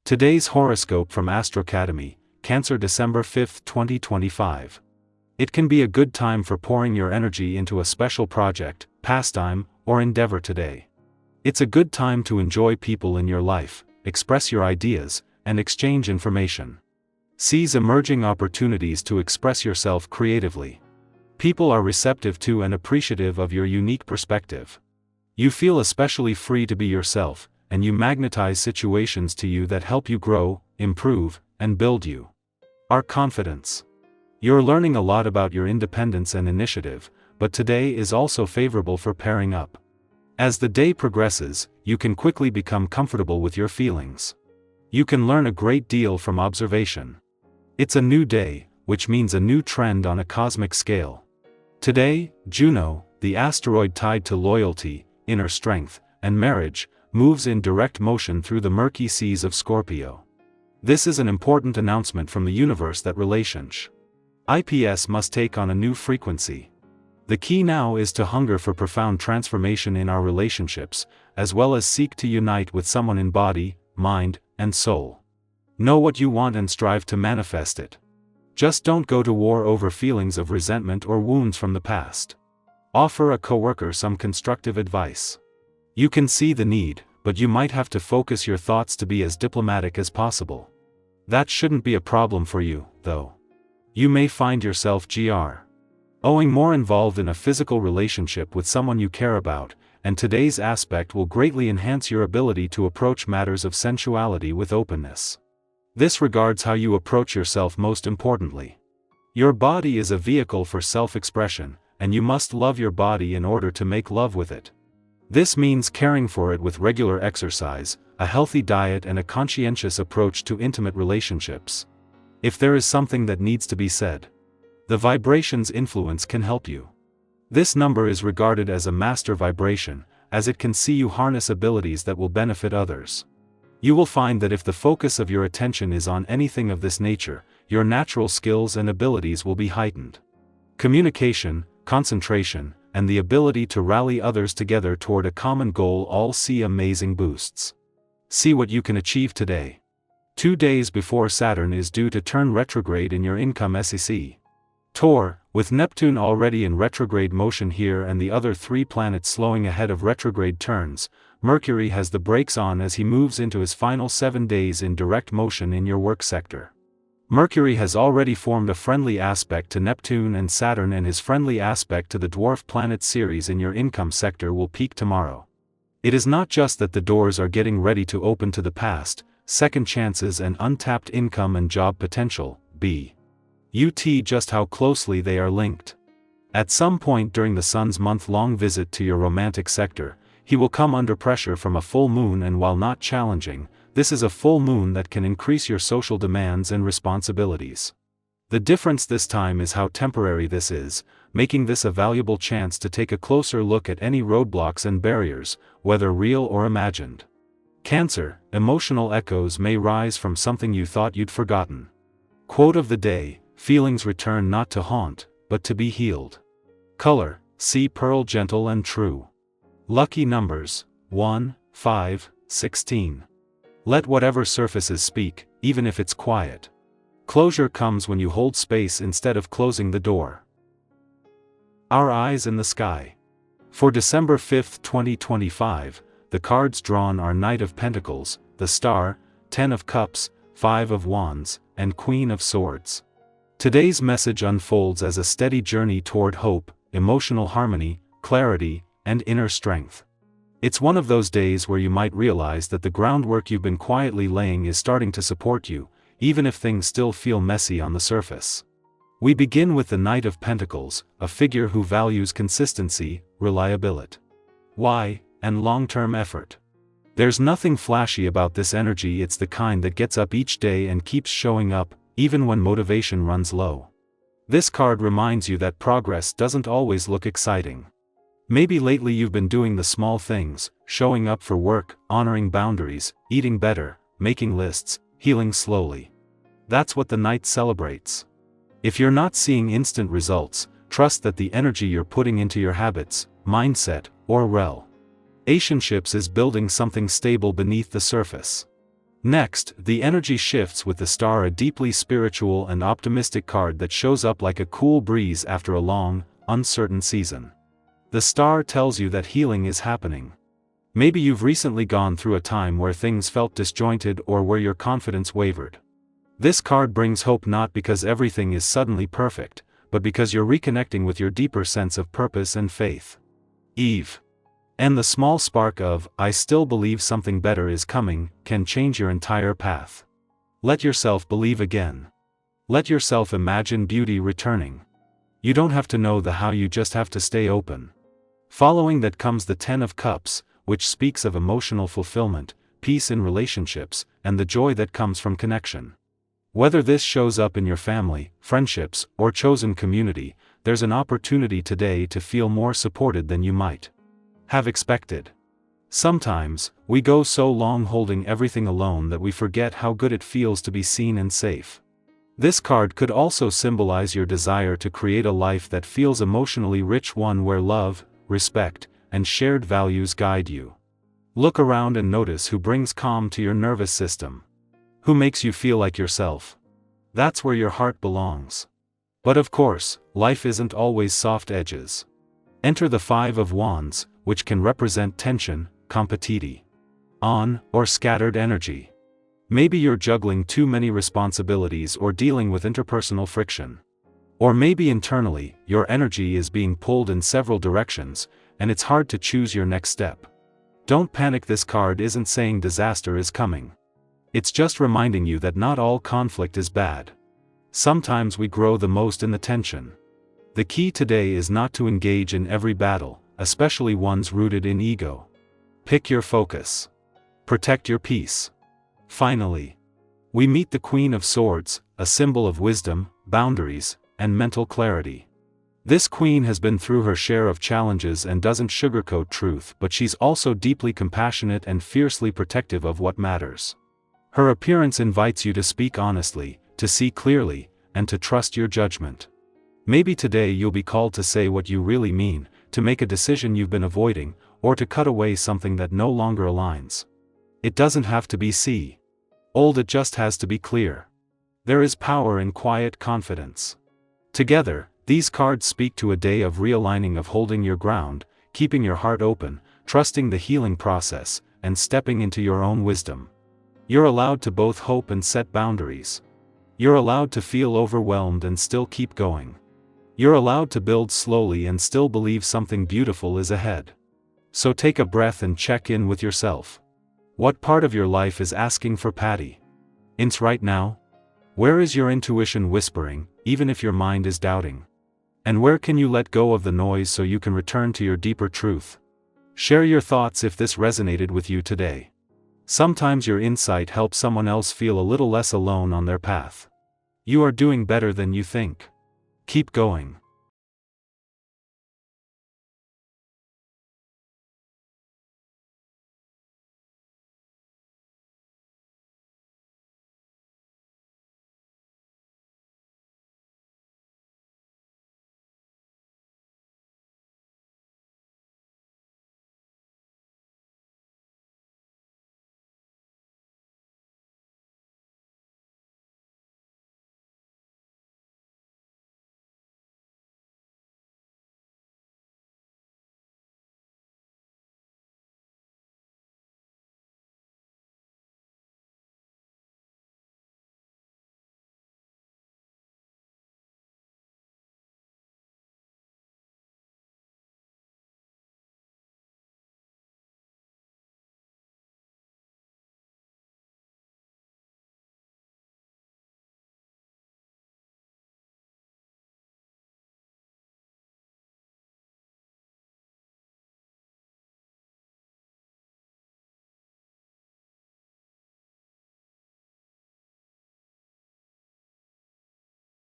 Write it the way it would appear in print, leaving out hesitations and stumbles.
Today's horoscope from Academy, Cancer, December 5, 2025. It can be a good time for pouring your energy into a special project, pastime, or endeavor today. It's a good time to enjoy people in your life, express your ideas, and exchange information. Seize emerging opportunities to express yourself creatively. People are receptive to and appreciative of your unique perspective. You feel especially free to be yourself, and you magnetize situations to you that help you grow, improve, and build you. Our confidence. You're learning a lot about your independence and initiative, but today is also favorable for pairing up. As the day progresses, you can quickly become comfortable with your feelings. You can learn a great deal from observation. It's a new day, which means a new trend on a cosmic scale. Today, Juno, the asteroid tied to loyalty, inner strength, and marriage, moves in direct motion through the murky seas of Scorpio. This is an important announcement from the universe that relationships must take on a new frequency. The key now is to hunger for profound transformation in our relationships, as well as seek to unite with someone in body, mind, and soul. Know what you want and strive to manifest it. Just don't go to war over feelings of resentment or wounds from the past. Offer a coworker some constructive advice. You can see the need, but you might have to focus your thoughts to be as diplomatic as possible. That shouldn't be a problem for you, though. You may find yourself owing more involved in a physical relationship with someone you care about, and today's aspect will greatly enhance your ability to approach matters of sensuality with openness. This regards how you approach yourself most importantly. Your body is a vehicle for self-expression, and you must love your body in order to make love with it. This means caring for it with regular exercise, a healthy diet, and a conscientious approach to intimate relationships. If there is something that needs to be said, the vibration's influence can help you. This number is regarded as a master vibration, as it can see you harness abilities that will benefit others. You will find that if the focus of your attention is on anything of this nature, your natural skills and abilities will be heightened. Communication, concentration, and the ability to rally others together toward a common goal all see amazing boosts. See what you can achieve today. 2 days before Saturn is due to turn retrograde in your income SEC. Taur, with Neptune already in retrograde motion here and the other 3 planets slowing ahead of retrograde turns, Mercury has the brakes on as he moves into his final 7 days in direct motion in your work sector. Mercury has already formed a friendly aspect to Neptune and Saturn, and his friendly aspect to the dwarf planet Ceres in your income sector will peak tomorrow. It is not just that the doors are getting ready to open to the past, second chances, and untapped income and job potential, just how closely they are linked. At some point during the Sun's month-long visit to your romantic sector, he will come under pressure from a full moon, and while not challenging, this is a full moon that can increase your social demands and responsibilities. The difference this time is how temporary this is, making this a valuable chance to take a closer look at any roadblocks and barriers, whether real or imagined. Cancer, emotional echoes may rise from something you thought you'd forgotten. Quote of the day: feelings return not to haunt, but to be healed. Color: sea pearl, gentle and true. Lucky numbers: 1, 5, 16. Let whatever surfaces speak, even if it's quiet. Closure comes when you hold space instead of closing the door. Our eyes in the sky. For December 5, 2025, the cards drawn are Knight of Pentacles, the Star, 10 of Cups, 5 of Wands, and Queen of Swords. Today's message unfolds as a steady journey toward hope, emotional harmony, clarity, and inner strength. It's one of those days where you might realize that the groundwork you've been quietly laying is starting to support you, even if things still feel messy on the surface. We begin with the Knight of Pentacles, a figure who values consistency, reliability, and long-term effort. There's nothing flashy about this energy. It's the kind that gets up each day and keeps showing up, even when motivation runs low. This card reminds you that progress doesn't always look exciting. Maybe lately you've been doing the small things, showing up for work, honoring boundaries, eating better, making lists, healing slowly. That's what the Knight celebrates. If you're not seeing instant results, trust that the energy you're putting into your habits, mindset, or relationships is building something stable beneath the surface. Next, the energy shifts with the star, a deeply spiritual and optimistic card that shows up like a cool breeze after a long, uncertain season. The star tells you that healing is happening. Maybe you've recently gone through a time where things felt disjointed or where your confidence wavered. This card brings hope, not because everything is suddenly perfect, but because you're reconnecting with your deeper sense of purpose and faith. Eve. And the small spark of, "I still believe something better is coming," can change your entire path. Let yourself believe again. Let yourself imagine beauty returning. You don't have to know the how, you just have to stay open. Following that comes the Ten of Cups, which speaks of emotional fulfillment, peace in relationships, and the joy that comes from connection. Whether this shows up in your family, friendships, or chosen community, there's an opportunity today to feel more supported than you might have expected. Sometimes, we go so long holding everything alone that we forget how good it feels to be seen and safe. This card could also symbolize your desire to create a life that feels emotionally rich, one where love, respect, and shared values guide you. Look around and notice who brings calm to your nervous system. Who makes you feel like yourself. That's where your heart belongs. But of course, life isn't always soft edges. Enter the Five of Wands, which can represent tension, competition, or scattered energy. Maybe you're juggling too many responsibilities or dealing with interpersonal friction. Or maybe internally, your energy is being pulled in several directions, and it's hard to choose your next step. Don't panic, this card isn't saying disaster is coming. It's just reminding you that not all conflict is bad. Sometimes we grow the most in the tension. The key today is not to engage in every battle, especially ones rooted in ego. Pick your focus. Protect your peace. Finally, we meet the Queen of Swords, a symbol of wisdom, boundaries, and mental clarity. This queen has been through her share of challenges and doesn't sugarcoat truth, but she's also deeply compassionate and fiercely protective of what matters. Her appearance invites you to speak honestly, to see clearly, and to trust your judgment. Maybe today you'll be called to say what you really mean, to make a decision you've been avoiding, or to cut away something that no longer aligns. It doesn't have to be old, it just has to be clear. There is power in quiet confidence. Together, these cards speak to a day of realigning, of holding your ground, keeping your heart open, trusting the healing process, and stepping into your own wisdom. You're allowed to both hope and set boundaries. You're allowed to feel overwhelmed and still keep going. You're allowed to build slowly and still believe something beautiful is ahead. So take a breath and check in with yourself. What part of your life is asking for patience right now? Where is your intuition whispering, even if your mind is doubting? And where can you let go of the noise so you can return to your deeper truth? Share your thoughts if this resonated with you today. Sometimes your insight helps someone else feel a little less alone on their path. You are doing better than you think. Keep going.